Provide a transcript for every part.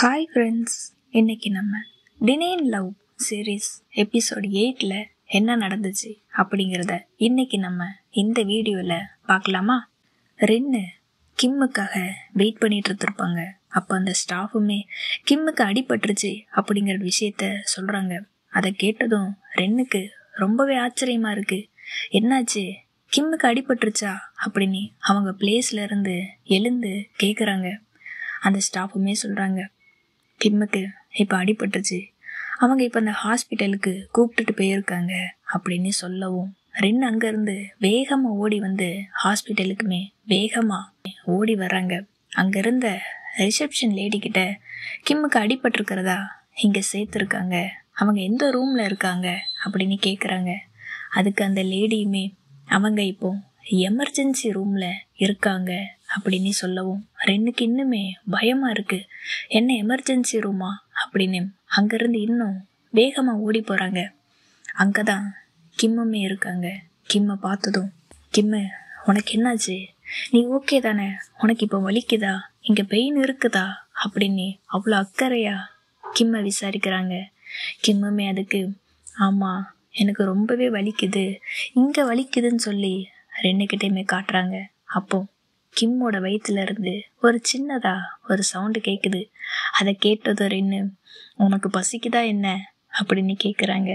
Hi friends, இன்னைக்கு நம்ம டினைன் love series episode 8ல் என்ன நடந்துச்சு அப்படிங்கிறத இன்னைக்கு நம்ம இந்த வீடியோவில் பார்க்கலாமா? ரென்னு கிம்முக்காக வெயிட் பண்ணிட்டு இருந்திருப்பாங்க. அப்போ அந்த ஸ்டாஃபுமே கிம்முக்கு அடிபட்டுருச்சு அப்படிங்கிற விஷயத்த சொல்கிறாங்க. அதை கேட்டதும் ரென்னுக்கு ரொம்பவே ஆச்சரியமா இருக்கு. என்னாச்சு, கிம்முக்கு அடிபட்டுருச்சா அப்படின்னு அவங்க பிளேஸ்ல இருந்து எழுந்து கேட்குறாங்க. அந்த ஸ்டாஃபுமே சொல்கிறாங்க, கிம்முக்கு இப்போ அடிபட்டுருச்சு, அவங்க இப்போ அந்த ஹாஸ்பிட்டலுக்கு கூப்பிட்டுட்டு போயிருக்காங்க அப்படின்னு சொல்லவும் ரெண்டு அங்கேருந்து வேகமாக ஓடி வந்து ஹாஸ்பிட்டலுக்குமே வேகமாக ஓடி வர்றாங்க. அங்கே இருந்த ரிசப்ஷன் லேடிக்கிட்ட கிம்முக்கு அடிபட்டிருக்கிறதா இங்கே சேர்த்துருக்காங்க, அவங்க எந்த ரூமில் இருக்காங்க அப்படின்னு கேட்குறாங்க. அதுக்கு அந்த லேடியுமே அவங்க இப்போ எமர்ஜென்சி ரூமில் இருக்காங்க அப்படின்னு சொல்லவும் ரெண்டுக்கு இன்னுமே பயமாக இருக்குது. என்ன எமர்ஜென்சி ரூமா அப்படின்னு அங்கேருந்து இன்னும் வேகமாக ஓடி போகிறாங்க. அங்கே தான் கிம்முமே இருக்காங்க. கிம்மை பார்த்ததும், கிம்மு உனக்கு என்னாச்சு, நீ ஓகே தானே, உனக்கு இப்போ வலிக்குதா, இங்கே பெயின் இருக்குதா அப்படின்னு அவ்வளோ அக்கறையாக கிம்மை விசாரிக்கிறாங்க. கிம்முமே அதுக்கு ஆமாம் எனக்கு ரொம்பவே வலிக்குது, இங்கே வலிக்குதுன்னு சொல்லி ரெண்டுக்கிட்டையுமே காட்டுறாங்க. அப்போ கிம்மோட வயிற்றுல இருந்து ஒரு சின்னதா ஒரு சவுண்டு கேட்குது. அதை கேட்டதும் ரென்னு உனக்கு பசிக்குதா என்ன அப்படின்னு கேட்குறாங்க.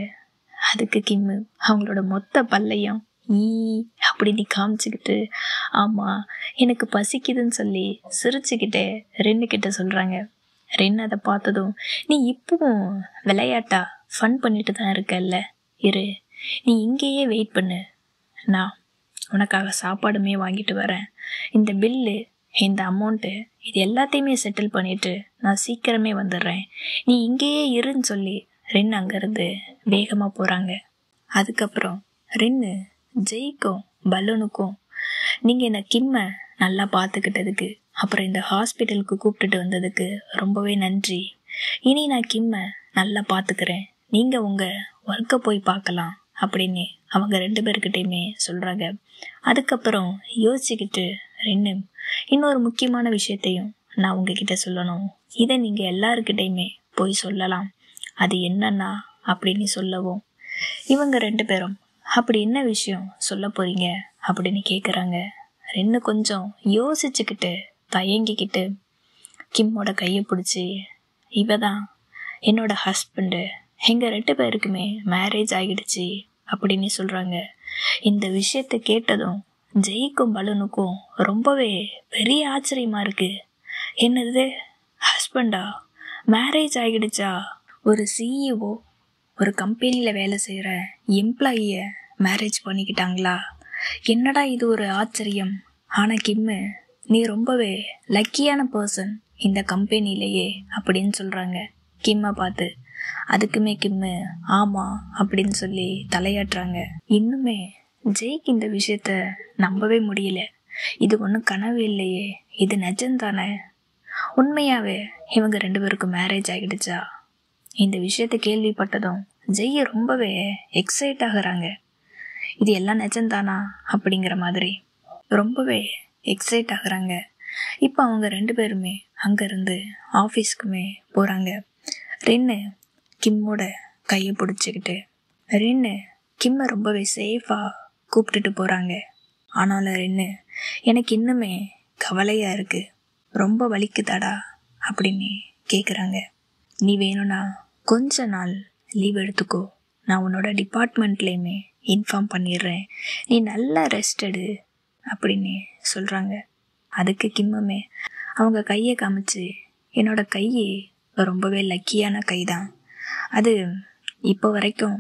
அதுக்கு கிம்மு அவங்களோட மொத்த பல்லையும் ஈ அப்படின்னு காமிச்சுக்கிட்டு ஆமாம் எனக்கு பசிக்குதுன்னு சொல்லி சிரிச்சுக்கிட்டே ரென்னுக்கிட்ட சொல்கிறாங்க. ரென்னு அதை பார்த்ததும், நீ இப்பவும் விளையாட்டா ஃபன் பண்ணிட்டு தான் இருக்கல்ல, இரு நீ இங்கேயே வெயிட் பண்ணு, நான் உனக்காக சாப்பாடுமே வாங்கிட்டு வரேன், இந்த பில்லு இந்த அமௌண்ட்டு இது எல்லாத்தையுமே செட்டில் பண்ணிவிட்டு நான் சீக்கிரமே வந்துடுறேன், நீ இங்கேயே இருன்னு சொல்லி ரென்னு அங்கேருந்து வேகமாக போகிறாங்க. அதுக்கப்புறம் ரென்னு ஜெய்க்கும் பலூனுக்கும் நீங்கள் இந்த கிம்மை நல்லா பார்த்துக்கிட்டதுக்கு, அப்புறம் இந்த ஹாஸ்பிட்டலுக்கு கூப்பிட்டுட்டு வந்ததுக்கு ரொம்பவே நன்றி, இனி நான் கிம்மை நல்லா பார்த்துக்கிறேன், நீங்கள் உங்கள் ஒர்க்கை போய் பார்க்கலாம் அப்படின்னு அவங்க ரெண்டு பேர்கிட்டையுமே சொல்கிறாங்க. அதுக்கப்புறம் யோசிச்சுக்கிட்டு ரென்னு இன்னொரு முக்கியமான விஷயத்தையும் நான் உங்ககிட்ட சொல்லணும், இதை நீங்கள் எல்லாருக்கிட்டையுமே போய் சொல்லலாம், அது என்னன்னா அப்படின்னு சொல்லவும் இவங்க ரெண்டு பேரும் அப்படி என்ன விஷயம் சொல்ல போறீங்க அப்படின்னு கேட்குறாங்க. ரென்னு கொஞ்சம் யோசிச்சுக்கிட்டு தயங்கிக்கிட்டு கிம்மோட கையை பிடிச்சி, இவ தான் என்னோட ஹஸ்பண்டு, எங்கள் ரெண்டு பேருக்குமே மேரேஜ் ஆகிடுச்சு அப்படின்னு சொல்கிறாங்க. இந்த விஷயத்தை கேட்டதும் ஜெய்க்கும் பலூனுக்கும் ரொம்பவே பெரிய ஆச்சரியமாக இருக்குது. என்னது, ஹஸ்பண்டா, மேரேஜ் ஆகிடுச்சா, ஒரு சிஇஓ ஒரு கம்பெனியில் வேலை செய்கிற எம்ப்ளாயியை மேரேஜ் பண்ணிக்கிட்டாங்களா, என்னடா இது ஒரு ஆச்சரியம், ஆனால் கிம்மு நீ ரொம்பவே லக்கியான பர்சன் இந்த கம்பெனிலேயே அப்படின்னு சொல்கிறாங்க கிம்மை பார்த்து. அதுக்குமே கிம்மு ஆமாம் அப்படின்னு சொல்லி தலையாட்டுறாங்க. இன்னுமே ஜெய்க்கு இந்த விஷயத்த நம்பவே முடியல, இது ஒன்றும் கனவு இல்லையே, இது நிஜம்தானே, உண்மையாகவே இவங்க ரெண்டு பேருக்கும் மேரேஜ் ஆகிடுச்சா? இந்த விஷயத்த கேள்விப்பட்டதும் ஜெய் ரொம்பவே எக்ஸைட் ஆகுறாங்க. இது எல்லாம் நிஜம்தானா அப்படிங்கிற மாதிரி ரொம்பவே எக்ஸைட் ஆகுறாங்க. இப்போ அவங்க ரெண்டு பேருமே அங்கேருந்து ஆஃபீஸ்க்குமே போகிறாங்க. ரென்னு கிம்மோட கையை பிடிச்சிக்கிட்டு ரென்னு கிம்மை ரொம்பவே சேஃபாக கூப்பிட்டுட்டு போகிறாங்க. ஆனாலும் ரென்னு எனக்கு இன்னுமே கவலையாக இருக்குது, ரொம்ப வலிக்குதாடா அப்படின்னு கேட்குறாங்க. நீ வேணும்னா கொஞ்ச நாள் லீவ் எடுத்துக்கோ, நான் உன்னோட டிபார்ட்மெண்ட்லேயுமே இன்ஃபார்ம் பண்ணிடுறேன், நீ நல்லா ரெஸ்ட் எடு அப்படின்னு சொல்கிறாங்க. அதுக்கு கிம்முமே அவங்க கையை காமிச்சு, என்னோட கை ரொம்பவே லக்கியான கை தான், அது இப்போ வரைக்கும்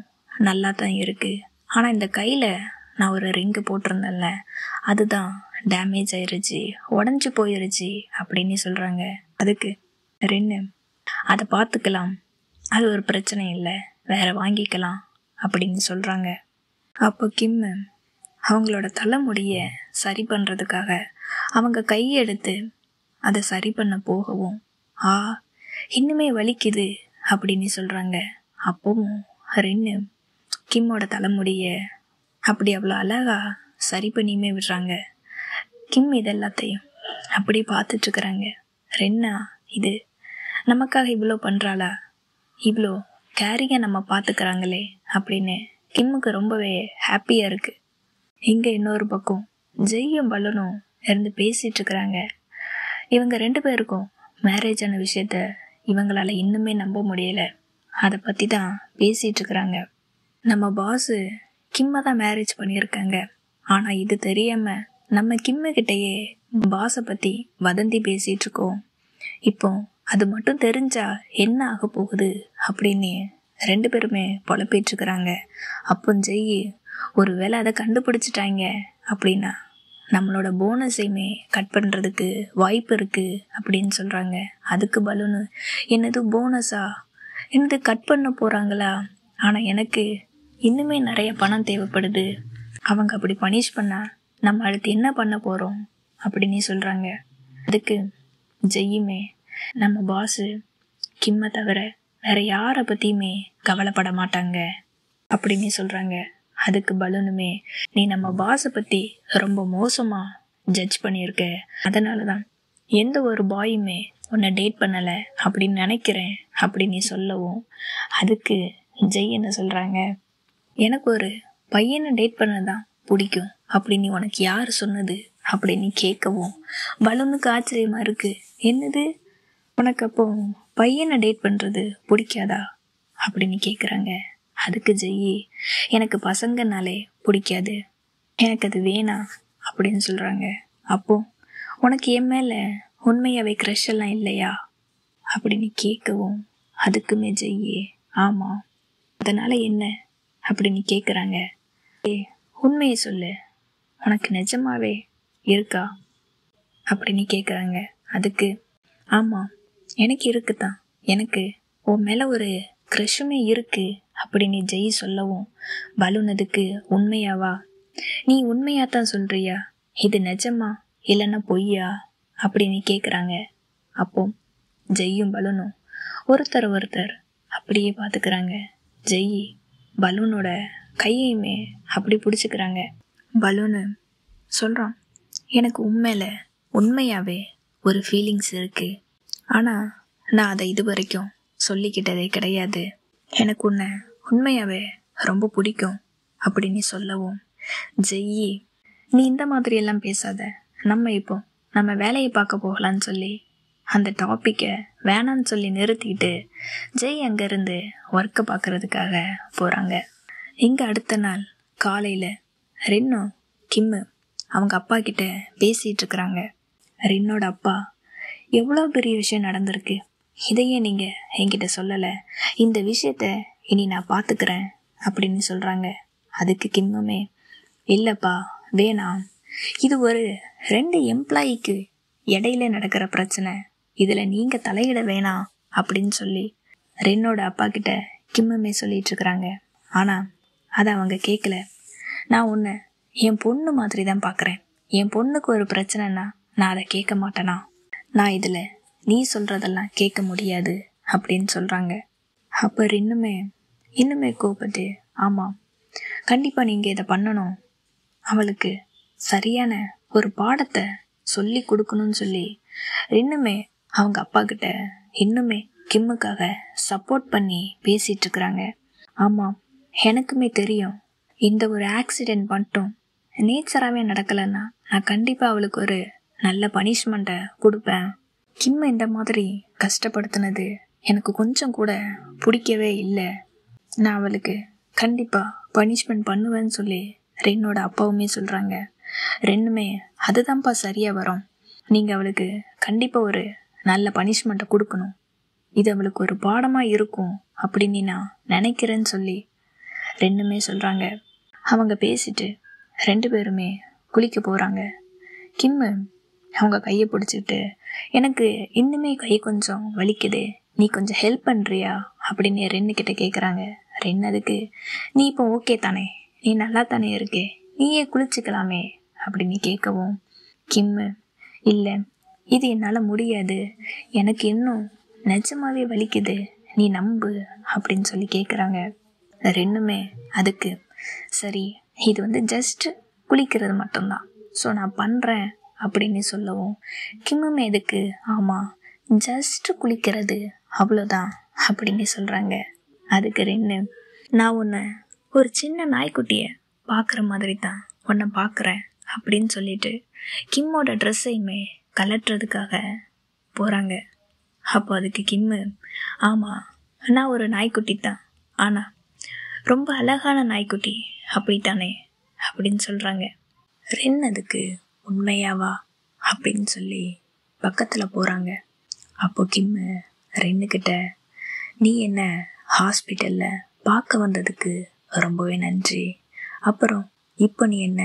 நல்லா தான் இருக்குது, ஆனால் இந்த கையில் நான் ஒரு ரிங்கு போட்டிருந்தேன்ல அதுதான் டேமேஜ் ஆயிடுச்சு, உடஞ்சி போயிடுச்சு அப்படின்னு சொல்கிறாங்க. அதுக்கு ரென்னு அதை பார்த்துக்கலாம், அது ஒரு பிரச்சனை இல்லை, வேற வாங்கிக்கலாம் அப்படின்னு சொல்கிறாங்க. அப்போ கிம்மு அவங்களோட தலைமுடியை சரி பண்ணுறதுக்காக அவங்க கையெடுத்து அதை சரி பண்ண போகவும் இன்னுமே வலிக்குது அப்படின்னு சொல்கிறாங்க. அப்பவும் ரென்னு கிம்மோட தலைமுடியை அப்படி அவ்வளோ அழகாக சரி பண்ணியுமே விடுறாங்க. கிம் இதெல்லாத்தையும் அப்படி பார்த்துட்ருக்குறாங்க. ரென்னா இது நமக்காக இவ்வளோ பண்ணுறாளா, இவ்வளோ கேரிங்காக நம்ம பார்த்துக்கிறாங்களே அப்படின்னு கிம்முக்கு ரொம்பவே ஹாப்பியாக இருக்குது. இங்கே இன்னொரு பக்கம் ஜெய்யும் பலனும் இருந்து பேசிகிட்டு இருக்கிறாங்க. இவங்க 2 பேருக்கும் மேரேஜ் ஆன விஷயத்த இவங்களால இன்னுமே நம்ப முடியல. அதை பற்றி தான் பேசிகிட்டு இருக்கிறாங்க. நம்ம பாஸு கிம்மை தான் மேரேஜ் பண்ணியிருக்காங்க. ஆனால் இது தெரியாமல் நம்ம கிம்முக்கிட்டேயே பாஸை பற்றி வதந்தி பேசிகிட்டு இருக்கோம். இப்போ அது மட்டும் தெரிஞ்சா என்ன ஆக போகுது அப்படின்னு 2 பேருமே புலப்பிட்டு இருக்கிறாங்க. அப்போ ஜெய் ஒரு வேளை அதை கண்டுபிடிச்சிட்டாங்க அப்படின்னா நம்மளோட போனஸையுமே கட் பண்ணுறதுக்கு வாய்ப்பு இருக்குது அப்படின்னு சொல்கிறாங்க. அதுக்கு பலூனு, என்னது போனஸா, என்னது கட் பண்ண போகிறாங்களா, ஆனால் எனக்கு இன்னுமே நிறைய பணம் தேவைப்படுது, அவங்க அப்படி பனிஷ் பண்ணால் நம்ம அடுத்து என்ன பண்ண போகிறோம் அப்படின்னு சொல்கிறாங்க. அதுக்கு ஜெய்யுமே, நம்ம பாஸு கிம்மை தவிர வேறு யாரை பற்றியுமே கவலைப்பட மாட்டாங்க அப்படின்னு சொல்கிறாங்க. அதுக்கு பலூனுமே, நீ நம்ம பாஸை பற்றி ரொம்ப மோசமாக ஜட்ஜ் பண்ணியிருக்க, அதனால தான் எந்த ஒரு பாயுமே உன்னை டேட் பண்ணலை அப்படின்னு நினைக்கிறேன் அப்படின்னு நீ சொல்லவும், அதுக்கு ஜெய் என்ன சொல்கிறாங்க, எனக்கு ஒரு பையனை டேட் பண்ணதான் பிடிக்கும் அப்படின்னு உனக்கு யார் சொன்னது அப்படின்னு கேட்கவும் பலூனுக்கு ஆச்சரியமாக இருக்குது. என்னது, உனக்கு அப்போ பையனை டேட் பண்ணுறது பிடிக்காதா அப்படின்னு கேட்குறாங்க. அதுக்கு ஜெய், எனக்கு பசங்கனாலே பிடிக்காது, எனக்கு அது வேணாம் அப்படின்னு சொல்கிறாங்க. அப்போ உனக்கு என் மேலே உண்மையாகவே க்ரஷ் எல்லாம் இல்லையா அப்படின்னு கேட்கவும், அதுக்குமே ஜெய், ஆமாம், அதனால் என்ன அப்படின்னு கேட்குறாங்க. உண்மையை சொல்லு, உனக்கு நிஜமாவே இருக்கா அப்படின்னு கேட்குறாங்க. அதுக்கு, ஆமாம் எனக்கு இருக்குதான், எனக்கு உன் மேலே ஒரு க்ரஷுமே இருக்குது அப்படின்னு ஜெய் சொல்லவும், பலூன் அதுக்கு, உண்மையாவா, நீ உண்மையாத்தான் சொல்கிறியா, இது நிஜமா இல்லைன்னா பொய்யா அப்படின்னு கேட்குறாங்க. அப்போ ஜெய்யும் பலூனும் ஒருத்தர் அப்படியே பார்த்துக்கிறாங்க. ஜெய் பலூனோட கையையுமே அப்படி பிடிச்சிக்கிறாங்க. பலூனு சொல்கிறான், எனக்கு உண்மையாகவே ஒரு ஃபீலிங்ஸ் இருக்குது, ஆனால் நான் அதை இது வரைக்கும் சொல்லிக்கிட்டதே கிடையாது, எனக்கு உன்னை உண்மையாகவே ரொம்ப பிடிக்கும் அப்படின்னு சொல்லவும், ஜெய், நீ இந்த மாதிரியெல்லாம் பேசாத, நம்ம வேலையை பார்க்க போகலான்னு சொல்லி அந்த டாப்பிக்கை வேணான்னு சொல்லி நிறுத்திட்டு ஜெய் அங்கேருந்து ஒர்க்கை பார்க்குறதுக்காக போகிறாங்க. இங்கே அடுத்த நாள் காலையில் ரின்னும் கிம்மு அவங்க அப்பா கிட்ட பேசிகிட்டு இருக்கிறாங்க. ரின்னோட அப்பா, எவ்வளோ பெரிய விஷயம் நடந்திருக்கு, இதையே நீங்கள் என்கிட்ட சொல்லலை, இந்த விஷயத்த இனி நான் பார்த்துக்கிறேன் அப்படின்னு சொல்கிறாங்க. அதுக்கு கிம்முமே, இல்லைப்பா வேணாம், இது ஒரு 2 எம்ப்ளாயிக்கு இடையில நடக்கிற பிரச்சனை, இதில் நீங்கள் தலையிட வேணாம் அப்படின்னு சொல்லி ரென்னோட அப்பா கிட்ட கிம்முமே சொல்லிட்டு இருக்கிறாங்க. ஆனால் அதை அவங்க கேட்கல. நான் உன்னை என் பொண்ணு மாதிரி தான் பார்க்குறேன், என் பொண்ணுக்கு ஒரு பிரச்சனைனா நான் அதை கேட்க மாட்டேனா, நான் இதில் நீ சொல்கிறதெல்லாம் கேட்க முடியாது அப்படின்னு சொல்கிறாங்க. அப்போ இன்னுமே கோபப்பட்டு, ஆமாம் கண்டிப்பாக நீங்கள் இதை பண்ணணும், அவளுக்கு சரியான ஒரு பாடத்தை சொல்லி கொடுக்கணும்னு சொல்லி இன்னுமே அவங்க அப்பா கிட்ட இன்னுமே கிம்முக்காக சப்போர்ட் பண்ணி பேசிகிட்டு இருக்கிறாங்க. ஆமாம் எனக்குமே தெரியும், இந்த ஒரு ஆக்சிடெண்ட் மட்டும் நேச்சராகவே நடக்கலைன்னா நான் கண்டிப்பாக அவளுக்கு ஒரு நல்ல பனிஷ்மெண்ட்டை கொடுப்பேன். கிம்மை இந்த மாதிரி கஷ்டப்படுத்தினது எனக்கு கொஞ்சம் கூட பிடிக்கவே இல்லை, நான் அவளுக்கு கண்டிப்பாக பனிஷ்மெண்ட் பண்ணுவேன்னு சொல்லி ரென்னோட அப்பாவுமே சொல்கிறாங்க. ரெண்டுமே அதுதான்ப்பா சரியாக வரும், நீங்கள் அவளுக்கு கண்டிப்பாக ஒரு நல்ல பனிஷ்மெண்ட்டை கொடுக்கணும், இது அவளுக்கு ஒரு பாடமாக இருக்கும் அப்படின்னு நான் நினைக்கிறேன்னு சொல்லி ரெண்டுமே சொல்கிறாங்க. அவங்க பேசிட்டு 2 பேருமே குளிக்க போகிறாங்க. கிம்மு அவங்க கையை பிடிச்சிட்டு, எனக்கு இன்னுமே கை கொஞ்சம் வலிக்குது, நீ கொஞ்சம் ஹெல்ப் பண்ணுறியா அப்படின்னு ரென்னுக்கிட்ட கேட்குறாங்க. ரென் அதுக்கு, நீ இப்போ ஓகே தானே, நீ நல்லா தானே இருக்கே, நீயே குளிச்சுக்கலாமே அப்படின்னு கேட்கவும், கிம்மு இல்லை இது என்னால் முடியாது, எனக்கு இன்னும் நிஜமாவே வலிக்குது, நீ நம்பு அப்படின்னு சொல்லி கேட்குறாங்க. ரெண்டுமே அதுக்கு சரி, இது ஜஸ்ட் குளிக்கிறது மட்டும்தான், ஸோ நான் பண்ணுறேன் அப்படின்னு சொல்லவும், கிம்முமே இதுக்கு ஆமாம் ஜஸ்ட் குளிக்கிறது அவ்வளோதான் அப்படின்னு சொல்கிறாங்க. அதுக்கு ரென்னு, நான் உன்னை ஒரு சின்ன நாய்க்குட்டியை பார்க்குற மாதிரி தான் உன்னை பார்க்குறேன் அப்படின்னு சொல்லிட்டு கிம்மோட ட்ரெஸ்ஸையுமே கலட்டுறதுக்காக போகிறாங்க. அப்போ அதுக்கு கிம்மு, ஆமாம் நான் ஒரு நாய்க்குட்டி தான், ஆனால் ரொம்ப அழகான நாய்க்குட்டி அப்படித்தானே அப்படின்னு சொல்கிறாங்க. ரென் அதுக்கு உண்மையாவா அப்படின்னு சொல்லி பக்கத்தில் போகிறாங்க. அப்போ கிம்மு ரென்னுக்கிட்ட, நீ என்ன ஹாஸ்பிட்டலில் பார்க்க வந்ததுக்கு ரொம்பவே நன்றி. அப்புறம் இப்போ நீ என்ன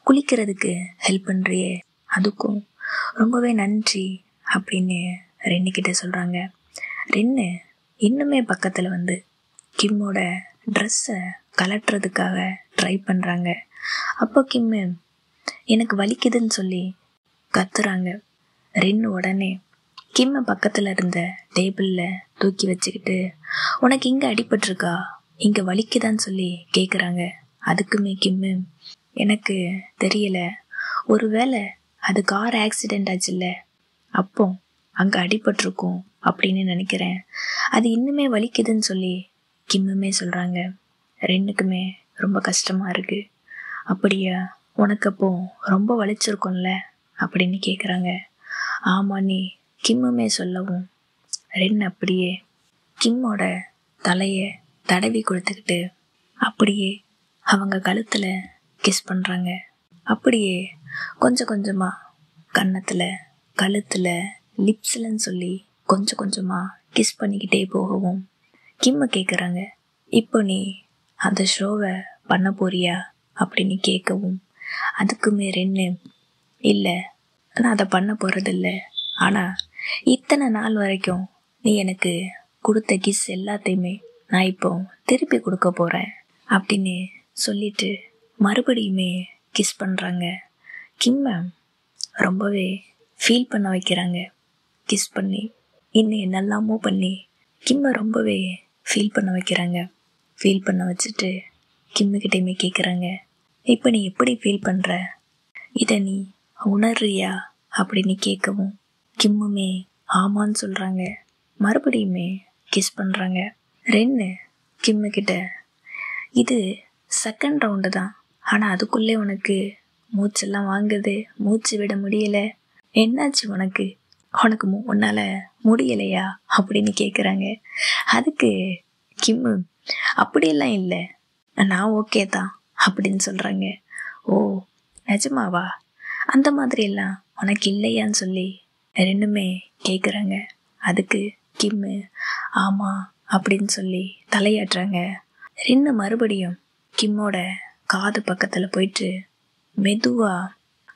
குளிக்கிறதுக்கு ஹெல்ப் பண்ணுறியே, அதுக்கும் ரொம்பவே நன்றி அப்படின்னு ரென்னுக்கிட்ட சொல்கிறாங்க. ரென்னு இன்னுமே பக்கத்தில் வந்து கிம்மோட ட்ரெஸ்ஸை கலட்டுறதுக்காக ட்ரை பண்ணுறாங்க. அப்போ கிம்மு எனக்கு வலிக்குதுன்னு சொல்லி கத்துறாங்க. ரென்னு உடனே கிம்மை பக்கத்தில் இருந்த டேபிளில் தூக்கி வச்சுக்கிட்டு, உனக்கு இங்கே அடிபட்டிருக்கா, இங்கே வலிக்குதான்னு சொல்லி கேட்குறாங்க. அதுக்குமே கிம்மு, எனக்கு தெரியல, ஒருவேளை அது கார் ஆக்சிடெண்ட் ஆச்சுல்ல, அப்போ அங்கே அடிபட்டிருக்கும் அப்படின்னு நினைக்கிறேன், அது இன்னுமே வலிக்குதுன்னு சொல்லி கிம்முமே சொல்கிறாங்க. ரெண்டுக்குமே ரொம்ப கஷ்டமாக இருக்குது. அப்படியா, உனக்கு அப்போ ரொம்ப வலிச்சிருக்கும்ல அப்படின்னு கேட்குறாங்க. ஆமாம் நீ கிம்முமே சொல்லவும் ரென் அப்படியே கிம்மோட தலையை தடவி கொடுத்துக்கிட்டு அப்படியே அவங்க கழுத்தில் கிஸ் பண்ணுறாங்க. அப்படியே கொஞ்சம் கொஞ்சமாக கன்னத்தில், கழுத்தில், லிப்ஸ்லன்னு சொல்லி கொஞ்சம் கொஞ்சமாக கிஸ் பண்ணிக்கிட்டே போகவும் கிம்மு கேட்குறாங்க, இப்போ நீ அந்த ஷோவை பண்ண போறியா அப்படின்னு கேட்கவும் அதுக்குமே ரென்னு, இல்லை நான் அதை பண்ண போகிறதில்ல, ஆனால் இத்தனை நாள் வரைக்கும் நீ எனக்கு கொடுத்த கிஸ் எல்லாத்தையுமே நான் இப்போ திருப்பி கொடுக்க போகிறேன் அப்படின்னு சொல்லிட்டு மறுபடியுமே கிஸ் பண்ணுறாங்க. கிம்மை ரொம்பவே ஃபீல் பண்ண வைக்கிறாங்க. கிஸ் பண்ணி இன்னும் என்னெல்லாமோ பண்ணி கிம்மை ரொம்பவே ஃபீல் பண்ண வைக்கிறாங்க. ஃபீல் பண்ண வச்சுட்டு கிம்முக்கிட்டையுமே கேட்குறாங்க, இப்போ நீ எப்படி ஃபீல் பண்ணுற, இதை நீ உணர்றியா அப்படின்னு கேட்கவும் கிம்முமே ஆமான்னு சொல்கிறாங்க. மறுபடியுமே கிஸ் பண்ணுறாங்க. ரென்னு கிம்முக்கிட்ட, இது செகண்ட் ரவுண்டு தான், ஆனால் அதுக்குள்ளே உனக்கு மூச்செல்லாம் வாங்குது, மூச்சு விட முடியலை, என்னாச்சு உனக்கு, உனக்கு உன்னால் முடியலையா அப்படின்னு கேட்குறாங்க. அதுக்கு கிம்மு, அப்படியெல்லாம் இல்லை, நான் ஓகே தான் அப்படின்னு சொல்கிறாங்க. ஓ நிஜமாவா, அந்த மாதிரியெல்லாம் உனக்கு இல்லையான்னு சொல்லி ரெண்டுமே கேட்குறாங்க. அதுக்கு கிம்மு ஆமாம் அப்படின்னு சொல்லி தலையாட்டுறாங்க. ரென்னு மறுபடியும் கிம்மோட காது பக்கத்தில் போயிட்டு மெதுவாக,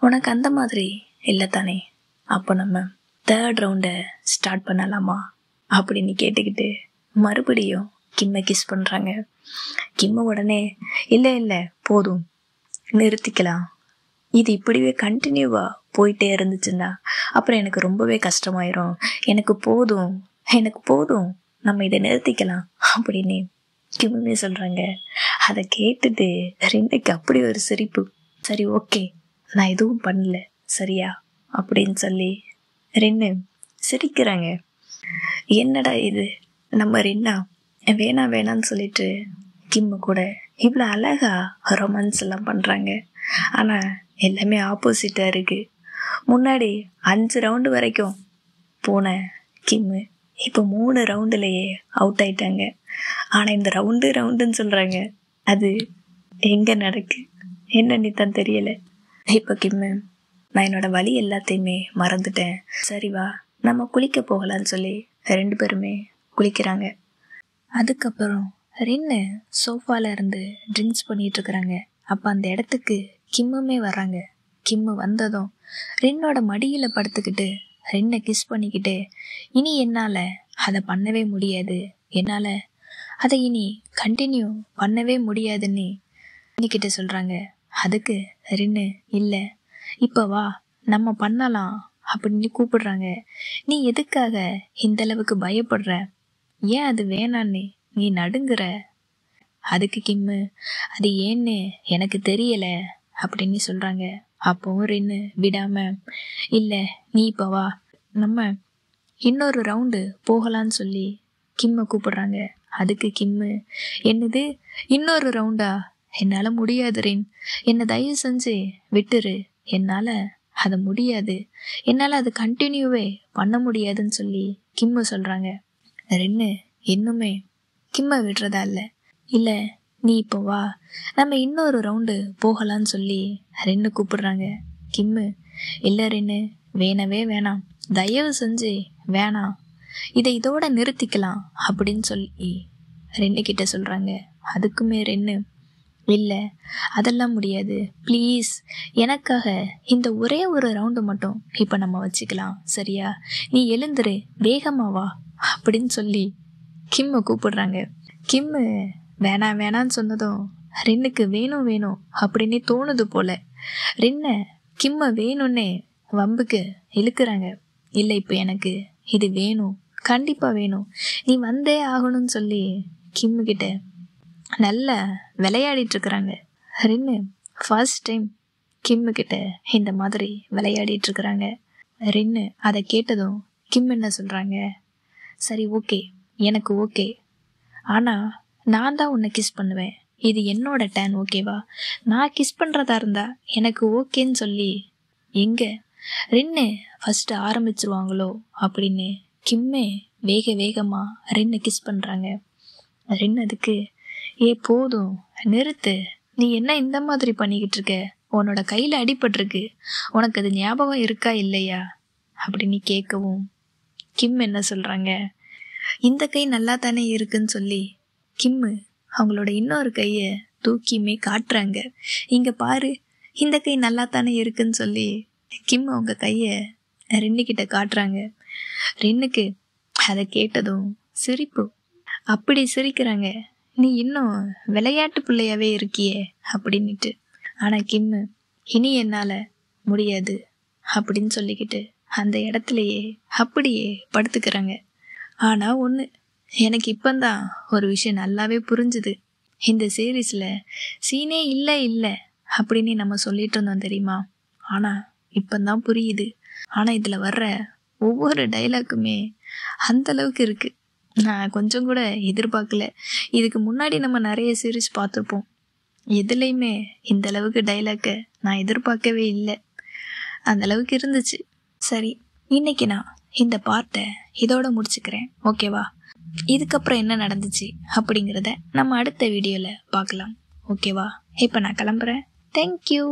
உனக்கு அந்த மாதிரி இல்லை தானே, அப்போ நம்ம தேர்ட் ரவுண்டை ஸ்டார்ட் பண்ணலாமா அப்படின்னு கேட்டுக்கிட்டு மறுபடியும் கிம்மை கிஸ் பண்ணுறாங்க. கிம்மு உடனே, இல்லை இல்லை போதும் நிறுத்திக்கலாம், இது இப்படிவே கண்டினியூவாக போயிட்டே இருந்துச்சுன்னா அப்புறம் எனக்கு ரொம்பவே கஷ்டமாயிரும், எனக்கு போதும் எனக்கு போதும், நம்ம இதை நிறுத்திக்கலாம் அப்படின்னு கிம்முமே சொல்கிறாங்க. அதை கேட்டுட்டு ரெண்டுக்கு அப்படி ஒரு சிரிப்பு. சரி ஓகே, நான் எதுவும் பண்ணல சரியா அப்படின்னு சொல்லி ரெண்டு சிரிக்கிறாங்க. என்னடா இது, நம்ம ரென்னா வேணாம் வேணான்னு சொல்லிட்டு கிம்மு கூட இவ்வளோ அழகா ரொமான்ஸ் எல்லாம் பண்ணுறாங்க. ஆனால் எல்லாமே ஆப்போசிட்டாக இருக்குது. முன்னாடி 5 ரவுண்டு வரைக்கும் போன கிம்மு இப்போ 3 ரவுண்டுலையே அவுட் ஆயிட்டாங்க. ஆனால் இந்த ரவுண்டுன்னு சொல்கிறாங்க, அது எங்கே நடக்கு என்னன்னு தான் தெரியலை. இப்போ கிம்மு, நான் என்னோடய வலி எல்லாத்தையுமே மறந்துட்டேன், சரி வா நம்ம குளிக்க போகலான்னு சொல்லி 2 பேருமே குளிக்கிறாங்க. அதுக்கப்புறம் ரென்னு சோஃபாவில் இருந்து ட்ரிங்க்ஸ் பண்ணிகிட்ருக்குறாங்க. அப்போ அந்த இடத்துக்கு கிம்முமே வர்றாங்க. கிம்மு வந்ததும் ரென்னோட மடியில் படுத்துக்கிட்டு ரென்னை கிஸ் பண்ணிக்கிட்டு, இனி என்னால் அதை பண்ணவே முடியாது, என்னால் அதை இனி கண்டினியூ பண்ணவே முடியாதுன்னு இன்னிக்கிட்ட சொல்கிறாங்க. அதுக்கு ரென்னு, இல்லை இப்போ வா நம்ம பண்ணலாம் அப்படின்னு கூப்பிடுறாங்க. நீ எதுக்காக இந்தளவுக்கு பயப்படுற, ஏன் அது வேணான்னு நீ நடுங்குற. அதுக்கு கிம்மு, அது ஏன்னு எனக்கு தெரியலை அப்படின்னு சொல்கிறாங்க. அப்போவும் ரென்னு விடாமல், இல்லை நீ இப்போ வா நம்ம இன்னொரு ரவுண்டு போகலான்னு சொல்லி கிம்மை கூப்பிடுறாங்க. அதுக்கு கிம்மு, என்னது இன்னொரு ரவுண்டா? என்னால் முடியாது ரின், என்னை தயவு செஞ்சு விட்டுரு, என்னால் அது முடியாது, என்னால் அது கண்டினியூவே பண்ண முடியாதுன்னு சொல்லி கிம்மு சொல்கிறாங்க. ரின்னு இன்னுமே கிம்மை விடுறதா இல்லை, நீ இப்போ வா, நம்ம இன்னொரு ரவுண்டு போகலான்னு சொல்லி ரின்னு கூப்பிடுறாங்க. கிம்மு, இல்லை ரின்னு, வேணவே வேணாம், தயவு செஞ்சு வேணாம், இதோட நிறுத்திக்கலாம் அப்படின்னு சொல்லி ரென்னு கிட்ட சொல்கிறாங்க. அதுக்குமே ரென்னு, இல்லை அதெல்லாம் முடியாது, ப்ளீஸ் எனக்காக இந்த ஒரே ஒரு ரவுண்டு மட்டும் இப்போ நம்ம வச்சுக்கலாம், சரியா? நீ எழுந்துரு, வேகமாக வா அப்படின்னு சொல்லி கிம்மை கூப்பிடுறாங்க. கிம்மு வேணாம் வேணான்னு சொன்னதும் ரென்னுக்கு வேணும் வேணும் அப்படின்னு தோணுது போல. ரென்னை கிம்மை வேணும்னே வம்புக்கு இழுக்கிறாங்க. இல்லை, இப்போ எனக்கு இது வேணும், கண்டிப்பாக வேணும், நீ வந்தே ஆகணும்னு சொல்லி கிம்மு கிட்ட நல்லா விளையாடிட்டு இருக்கிறாங்க. ரென்னு ஃபர்ஸ்ட் டைம் கிம்மு கிட்ட இந்த மாதிரி விளையாடிட்டு இருக்கிறாங்க. ரென்னு அதை கேட்டதும் கிம் என்ன சொல்கிறாங்க, சரி ஓகே, எனக்கு ஓகே, ஆனால் நான் தான் உன்னை கிஸ் பண்ணுவேன், இது என்னோட டேன், ஓகேவா? நான் கிஸ் பண்ணுறதா இருந்தா எனக்கு ஓகேன்னு சொல்லி எங்கே ரென்னு ஃபஸ்ட்டு ஆரம்பிச்சிருவாங்களோ அப்படின்னு கிம்மே வேகமாக ரென்னு கிஸ் பண்ணுறாங்க. ரென்னு அதுக்கு, போதும் நிறுத்து, நீ என்ன இந்த மாதிரி பண்ணிக்கிட்டு இருக்க, உன்னோட கையில் அடிபட்டிருக்கு, உனக்கு அது ஞாபகம் இருக்கா இல்லையா அப்படின்னு கேட்கவும் கிம் என்ன சொல்கிறாங்க, இந்த கை நல்லா தானே இருக்குன்னு சொல்லி கிம்மு அவங்களோட இன்னொரு கையை தூக்கியுமே காட்டுறாங்க. இங்கே பாரு, இந்த கை நல்லா தானே இருக்குன்னு சொல்லி கிம் அவங்க கையை ரென்னுக்கிட்ட காட்டுறாங்க. ரென்னுக்கு அதை கேட்டதும் சிரிப்பு, அப்படி சிரிக்கிறாங்க, நீ இன்னும் விளையாட்டு பிள்ளையாவே இருக்கியே அப்படின்னுட்டு. ஆனால் கிம்மு, இனி என்னால் முடியாது அப்படின்னு சொல்லிக்கிட்டு அந்த இடத்துலையே அப்படியே படுத்துக்கிறாங்க. ஆனால் ஒன்று, எனக்கு இப்போந்தான் ஒரு விஷயம் நல்லாவே புரிஞ்சுது. இந்த சீரீஸில் சீனே இல்லை அப்படின்னு நம்ம சொல்லிட்டு இருந்தோம் தெரியுமா, ஆனால் இப்போந்தான் புரியுது. ஆனால் இதில் வர்ற ஒவ்வொரு டைலாக்குமே அந்தளவுக்கு இருக்குது. நான் கொஞ்சம் கூட எதிர்பார்க்கல. இதுக்கு முன்னாடி நம்ம நிறைய சீரீஸ் பார்த்துருப்போம், எதுலேயுமே இந்த அளவுக்கு டைலாக்கை நான் எதிர்பார்க்கவே இல்லை. அந்தளவுக்கு இருந்துச்சு. சரி, இன்னைக்கு நான் இந்த பார்ட்டை இதோட முடிச்சுக்கிறேன், ஓகேவா? இதுக்கப்புறம் என்ன நடந்துச்சு அப்படிங்கிறத நம்ம அடுத்த வீடியோவில் பார்க்கலாம், ஓகேவா? இப்போ நான் கிளம்புறேன். தேங்க்யூ.